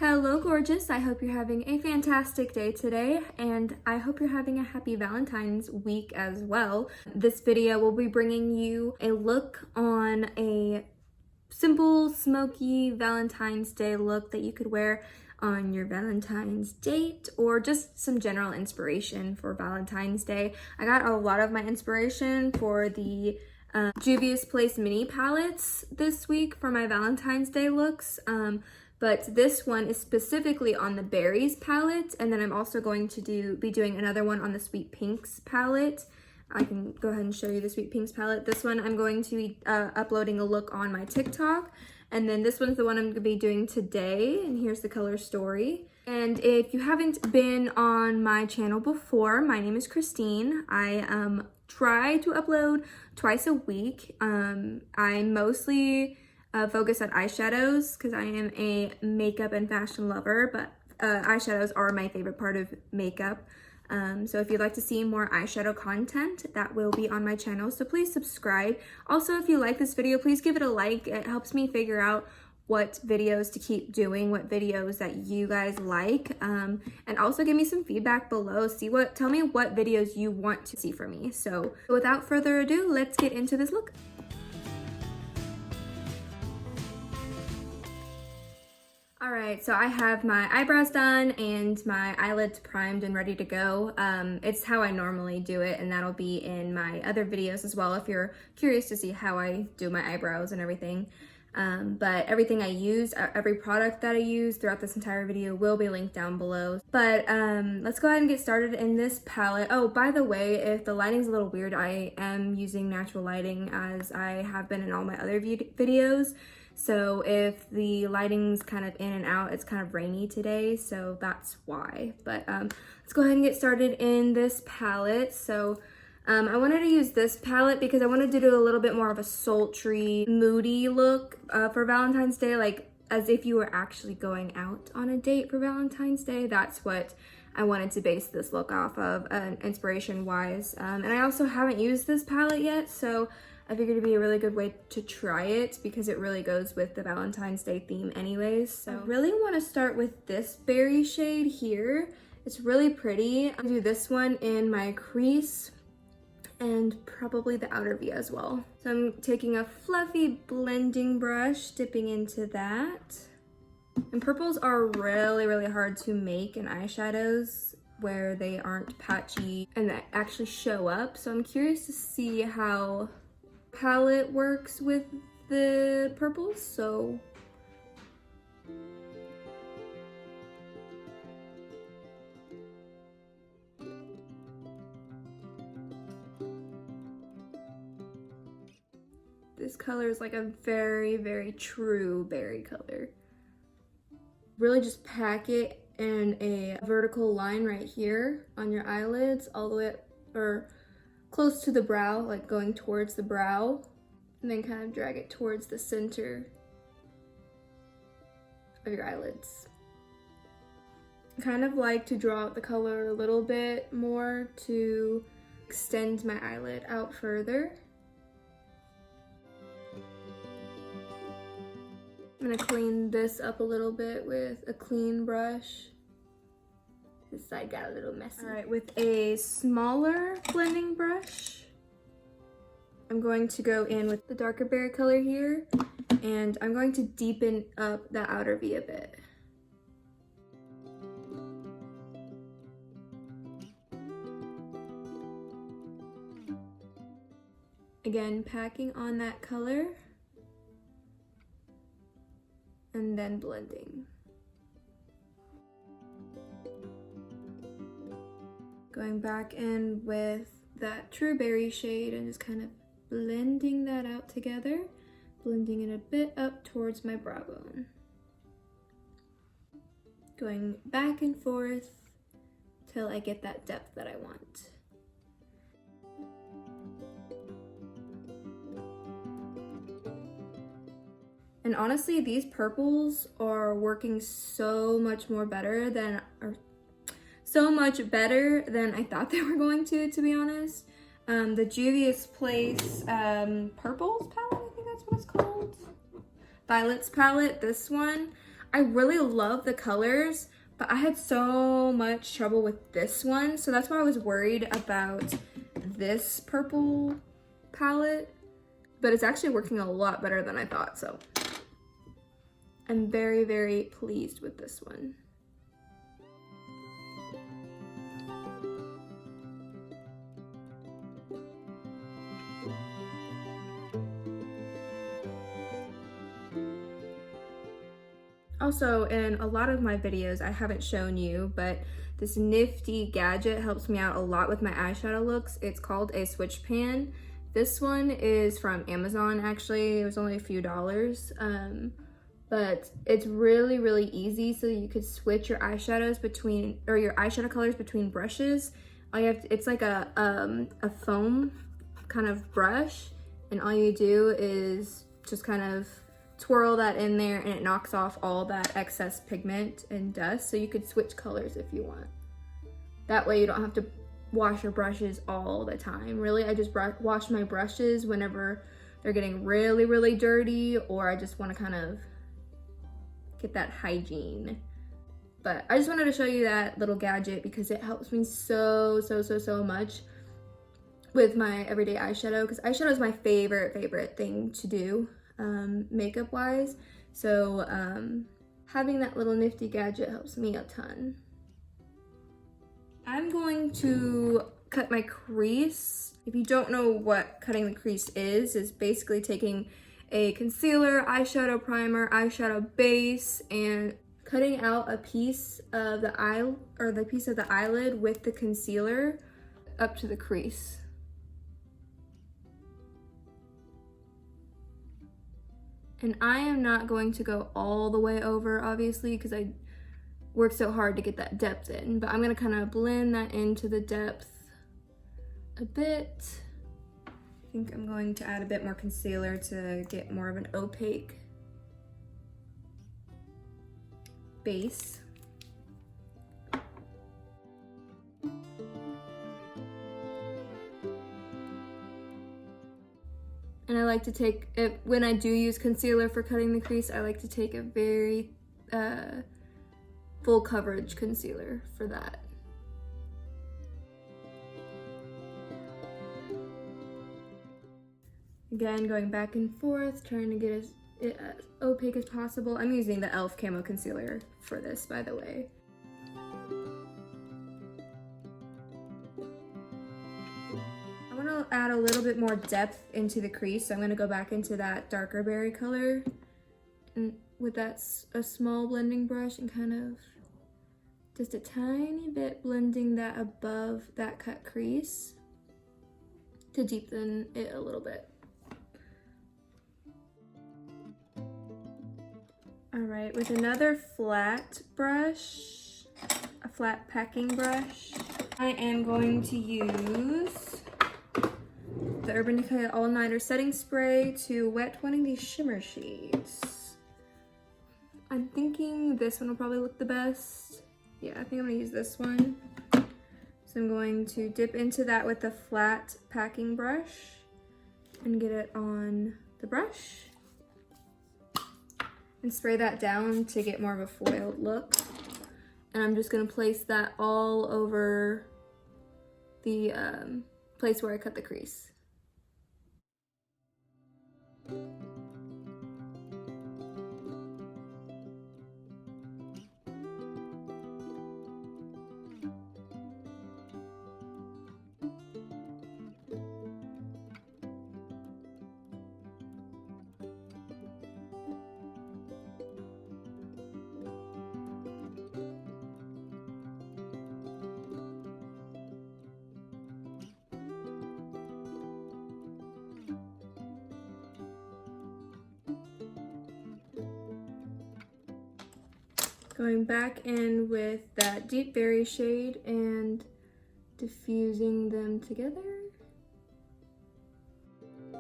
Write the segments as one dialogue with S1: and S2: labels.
S1: Hello gorgeous, I hope you're having a fantastic day today, and I hope you're having a happy Valentine's week as well. This video will be bringing you a look on a simple, smoky Valentine's Day look that you could wear on your Valentine's date, or just some general inspiration for Valentine's Day. I got a lot of my inspiration for the Juvia's Place mini palettes this week for my Valentine's Day looks. But this one is specifically on the Berries palette, and then I'm also going to be doing another one on the Sweet Pinks palette. I can go ahead and show you the Sweet Pinks palette. This one I'm going to be uploading a look on my TikTok, and then this one's the one I'm going to be doing today, and here's the color story. And if you haven't been on my channel before, my name is Christine. I try to upload twice a week. I mostly focus on eyeshadows because I am a makeup and fashion lover, but eyeshadows are my favorite part of makeup. So if you'd like to see more eyeshadow content, that will be on my channel, so please subscribe. Also, if you like this video, please give it a like. It helps me figure out what videos to keep doing, what videos that you guys like, and also give me some feedback below. Tell me what videos you want to see from me. So without further ado, let's get into this look. Alright, so I have my eyebrows done and my eyelids primed and ready to go. It's how I normally do it, and that'll be in my other videos as well if you're curious to see how I do my eyebrows and everything. But everything I use, every product that I use throughout this entire video will be linked down below. But let's go ahead and get started in this palette. Oh, by the way, if the lighting's a little weird, I am using natural lighting as I have been in all my other videos. So if the lighting's kind of in and out, it's kind of rainy today, so that's why. But let's go ahead and get started in this palette. So I wanted to use this palette because I wanted to do a little bit more of a sultry, moody look for Valentine's Day, like as if you were actually going out on a date for Valentine's Day. That's what I wanted to base this look off of, inspiration-wise. And I also haven't used this palette yet, so I figured it'd be a really good way to try it because it really goes with the Valentine's Day theme anyways. So I really want to start with this berry shade here. It's really pretty. I'll do this one in my crease and probably the outer V as well. So I'm taking a fluffy blending brush, dipping into that. And purples are really hard to make in eyeshadows where they aren't patchy and that actually show up. So I'm curious to see how palette works with the purples. So this color is like a very true berry color. Really just pack it in a vertical line right here on your eyelids, all the way up or close to the brow, like going towards the brow, and then kind of drag it towards the center of your eyelids. I kind of like to draw out the color a little bit more to extend my eyelid out further. I'm gonna clean this up a little bit with a clean brush. This side got a little messy. All right, with a smaller blending brush, I'm going to go in with the darker berry color here, and I'm going to deepen up the outer V a bit. Again, packing on that color, and then blending. Going back in with that true berry shade and just kind of blending that out together, blending it a bit up towards my brow bone. Going back and forth till I get that depth that I want. And honestly, these purples are working so much better than I thought they were going to be honest. The Juvia's Place Purples palette, I think that's what it's called. Violets palette, this one. I really love the colors, but I had so much trouble with this one. So that's why I was worried about this purple palette, but it's actually working a lot better than I thought. So I'm very, very pleased with this one. Also, in a lot of my videos, I haven't shown you, but this nifty gadget helps me out a lot with my eyeshadow looks. It's called a switch pan. This one is from Amazon, actually. It was only a few dollars, but it's really, really easy. So you could switch your eyeshadows between, or your eyeshadow colors between brushes. All you have to, it's like a foam kind of brush, and all you do is just kind of twirl that in there, and it knocks off all that excess pigment and dust. So you could switch colors if you want. That way you don't have to wash your brushes all the time. Really, I just wash my brushes whenever they're getting really, really dirty, or I just want to kind of get that hygiene. But I just wanted to show you that little gadget because it helps me so much with my everyday eyeshadow, because eyeshadow is my favorite thing to do makeup wise. So having that little nifty gadget helps me a ton. I'm going to cut my crease. If you don't know what cutting the crease is basically taking a concealer, eyeshadow primer, eyeshadow base, and cutting out a piece of the eye, or the piece of the eyelid with the concealer up to the crease. And I am not going to go all the way over, obviously, because I worked so hard to get that depth in, but I'm gonna kind of blend that into the depth a bit. I think I'm going to add a bit more concealer to get more of an opaque base. And I like to take it, when I do use concealer for cutting the crease, I like to take a very full coverage concealer for that. Again, going back and forth, trying to get it as opaque as possible. I'm using the e.l.f. Camo Concealer for this, by the way. I want to add a little bit more depth into the crease, so I'm going to go back into that darker berry color, and with that a small blending brush, and kind of just a tiny bit blending that above that cut crease to deepen it a little bit. All right, with another flat brush, a flat packing brush, I am going to use the Urban Decay All Nighter Setting Spray to wet one of these shimmer shades. I'm thinking this one will probably look the best. Yeah, I think I'm gonna use this one. So I'm going to dip into that with a flat packing brush and get it on the brush and spray that down to get more of a foiled look. And I'm just gonna place that all over the place where I cut the crease. Going back in with that deep berry shade and diffusing them together. I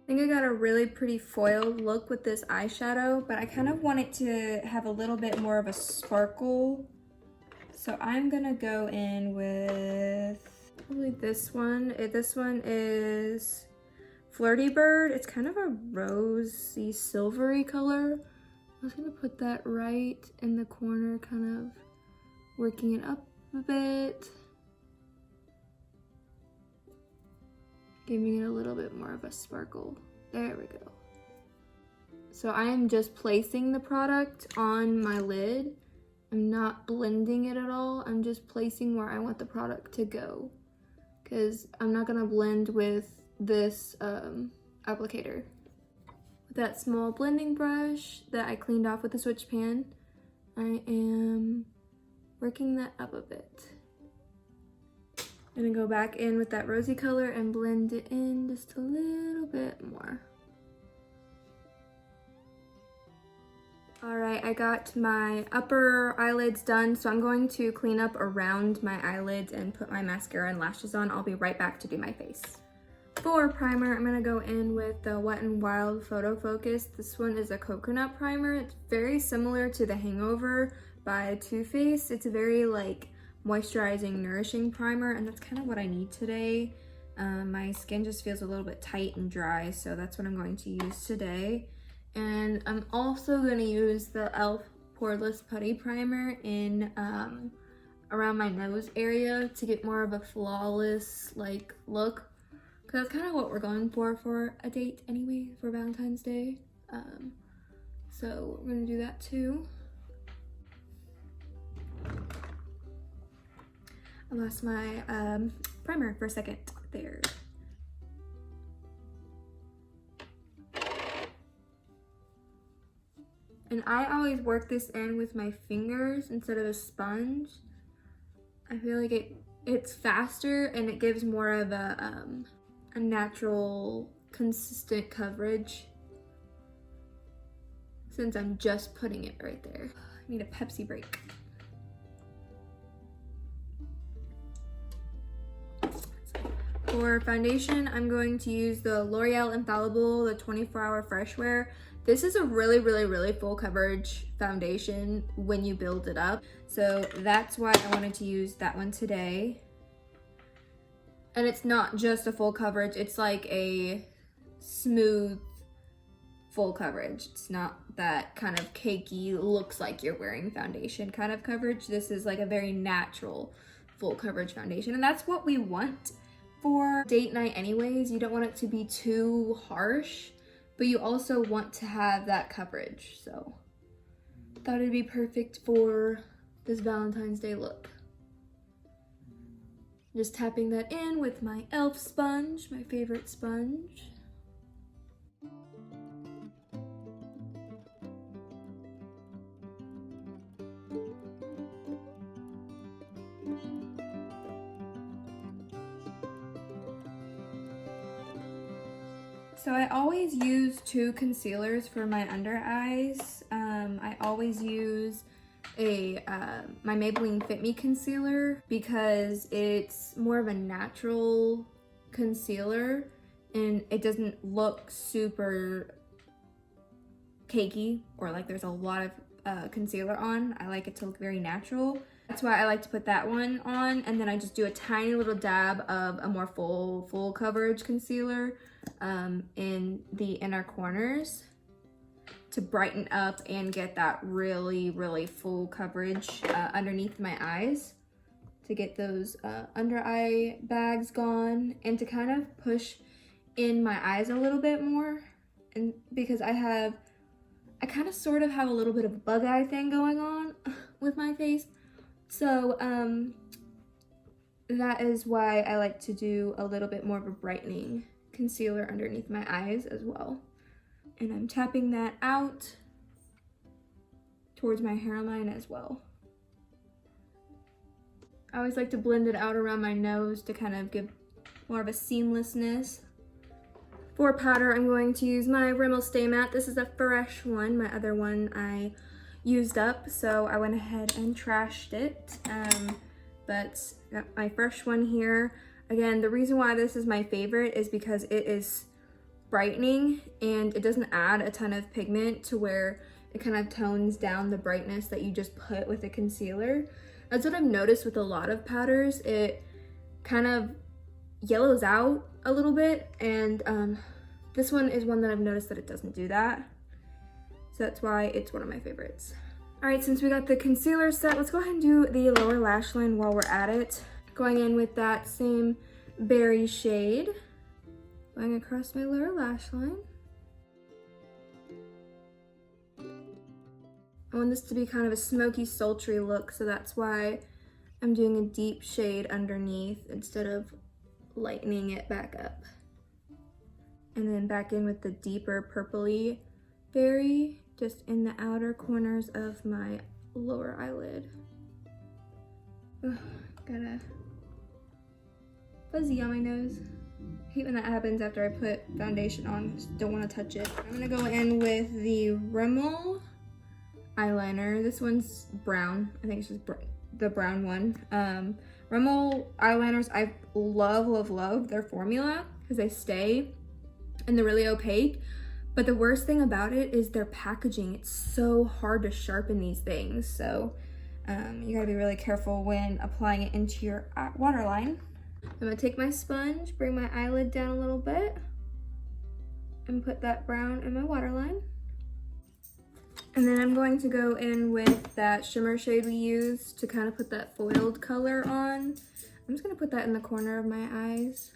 S1: think I got a really pretty foiled look with this eyeshadow, but I kind of want it to have a little bit more of a sparkle So I'm gonna go in with probably this one. This one is Flirty Bird. It's kind of a rosy silvery color. I was gonna put that right in the corner, kind of working it up a bit. Giving it a little bit more of a sparkle. There we go. So I am just placing the product on my lid. I'm not blending it at all. I'm just placing where I want the product to go, because I'm not gonna blend with this applicator. With that small blending brush that I cleaned off with the switch pan, I am working that up a bit. I'm gonna go back in with that rosy color and blend it in just a little bit more. All right, I got my upper eyelids done, so I'm going to clean up around my eyelids and put my mascara and lashes on. I'll be right back to do my face. For primer, I'm gonna go in with the Wet n Wild Photo Focus. This one is a coconut primer. It's very similar to the Hangover by Too Faced. It's a very like moisturizing, nourishing primer, and that's kind of what I need today. My skin just feels a little bit tight and dry, so that's what I'm going to use today. And I'm also going to use the e.l.f. Poreless Putty Primer in around my nose area to get more of a flawless like look, because that's kind of what we're going for a date anyway, for Valentine's Day. So we're going to do that too. I lost my primer for a second there. And I always work this in with my fingers instead of a sponge. I feel like it's faster and it gives more of a natural, consistent coverage, since I'm just putting it right there. I need a Pepsi break. For foundation, I'm going to use the L'Oreal Infallible, the 24-Hour Fresh Wear. This is a really full coverage foundation when you build it up. So that's why I wanted to use that one today. And it's not just a full coverage, it's like a smooth full coverage. It's not that kind of cakey, looks like you're wearing foundation kind of coverage. This is like a very natural full coverage foundation, and that's what we want for date night anyways. You don't want it to be too harsh, but you also want to have that coverage. So I thought it'd be perfect for this Valentine's Day look. Just tapping that in with my e.l.f. sponge, my favorite sponge. So I always use two concealers for my under eyes. I always use my Maybelline Fit Me concealer because it's more of a natural concealer and it doesn't look super cakey or like there's a lot of concealer on. I like it to look very natural. That's why I like to put that one on, and then I just do a tiny little dab of a more full coverage concealer in the inner corners to brighten up and get that really full coverage underneath my eyes, to get those under eye bags gone and to kind of push in my eyes a little bit more. And because I kind of sort of have a little bit of bug eye thing going on with my face. So that is why I like to do a little bit more of a brightening concealer underneath my eyes as well. And I'm tapping that out towards my hairline as well. I always like to blend it out around my nose to kind of give more of a seamlessness. For powder, I'm going to use my Rimmel Stay Matte. This is a fresh one. My other one I used up, so I went ahead and trashed it. But got my fresh one here. Again, the reason why this is my favorite is because it is brightening and it doesn't add a ton of pigment to where it kind of tones down the brightness that you just put with a concealer. That's what I've noticed with a lot of powders. It kind of yellows out a little bit, and this one is one that I've noticed that it doesn't do that. So that's why it's one of my favorites. All right, since we got the concealer set, let's go ahead and do the lower lash line while we're at it. Going in with that same berry shade. Going across my lower lash line. I want this to be kind of a smoky, sultry look, so that's why I'm doing a deep shade underneath instead of lightening it back up. And then back in with the deeper purpley berry, just in the outer corners of my lower eyelid. Ugh, got a fuzzy on my nose. I hate when that happens after I put foundation on. Just don't want to touch it. I'm gonna go in with the Rimmel eyeliner. This one's brown. I think it's just the brown one. Rimmel eyeliners, I love their formula because they stay and they're really opaque. But the worst thing about it is their packaging. It's so hard to sharpen these things. So you gotta be really careful when applying it into your waterline. I'm gonna take my sponge, bring my eyelid down a little bit, and put that brown in my waterline. And then I'm going to go in with that shimmer shade we used to kind of put that foiled color on. I'm just gonna put that in the corner of my eyes.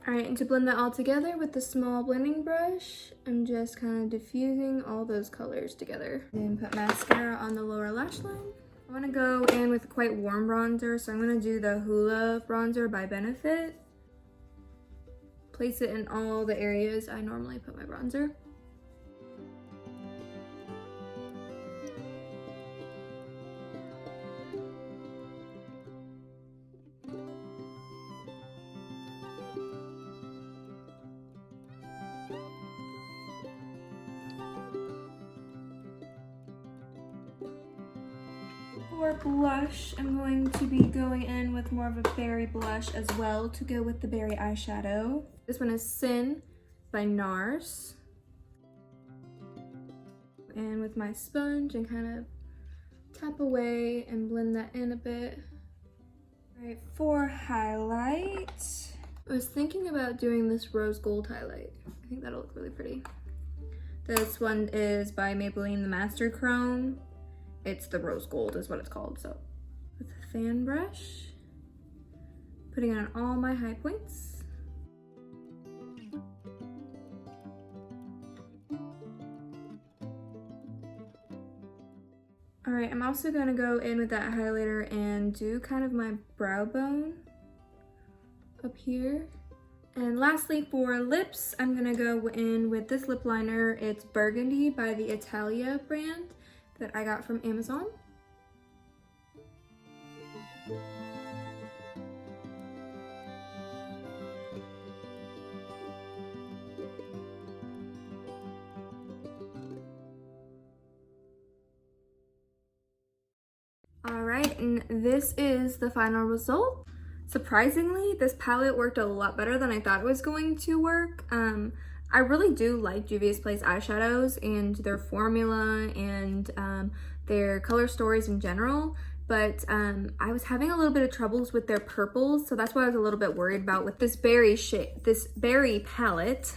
S1: All right, and to blend that all together with the small blending brush, I'm just kind of diffusing all those colors together. Then put mascara on the lower lash line. I want to go in with quite warm bronzer, so I'm going to do the Hula bronzer by Benefit. Place it in all the areas I normally put my bronzer. For blush, I'm going to be going in with more of a berry blush as well to go with the berry eyeshadow. This one is Sin by Nars. And with my sponge and kind of tap away and blend that in a bit. All right, for highlight, I was thinking about doing this rose gold highlight. I think that'll look really pretty. This one is by Maybelline, the masterchrome. It's the rose gold is what it's called. So with a fan brush, putting it on all my high points. All right, I'm also gonna go in with that highlighter and do kind of my brow bone up here. And lastly, for lips, I'm gonna go in with this lip liner. It's Burgundy by the Italia brand that I got from Amazon. All right, and this is the final result. Surprisingly, this palette worked a lot better than I thought it was going to work. I really do like Juvia's Place eyeshadows and their formula and their color stories in general, but I was having a little bit of troubles with their purples, so that's why I was a little bit worried about with this berry palette.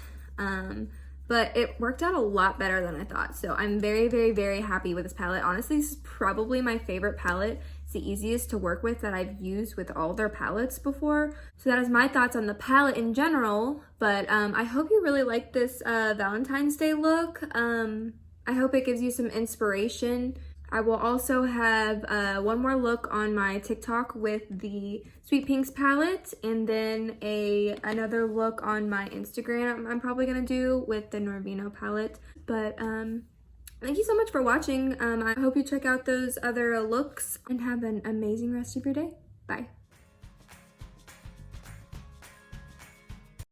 S1: But it worked out a lot better than I thought, so I'm very happy with this palette. Honestly, this is probably my favorite palette. It's the easiest to work with that I've used with all their palettes before. So that is my thoughts on the palette in general, but I hope you really like this Valentine's Day look. I hope it gives you some inspiration. I will also have one more look on my TikTok with the Sweet Pinks palette, and then another look on my Instagram I'm probably gonna do with the Norvino palette. But thank you so much for watching. I hope you check out those other looks and have an amazing rest of your day. Bye.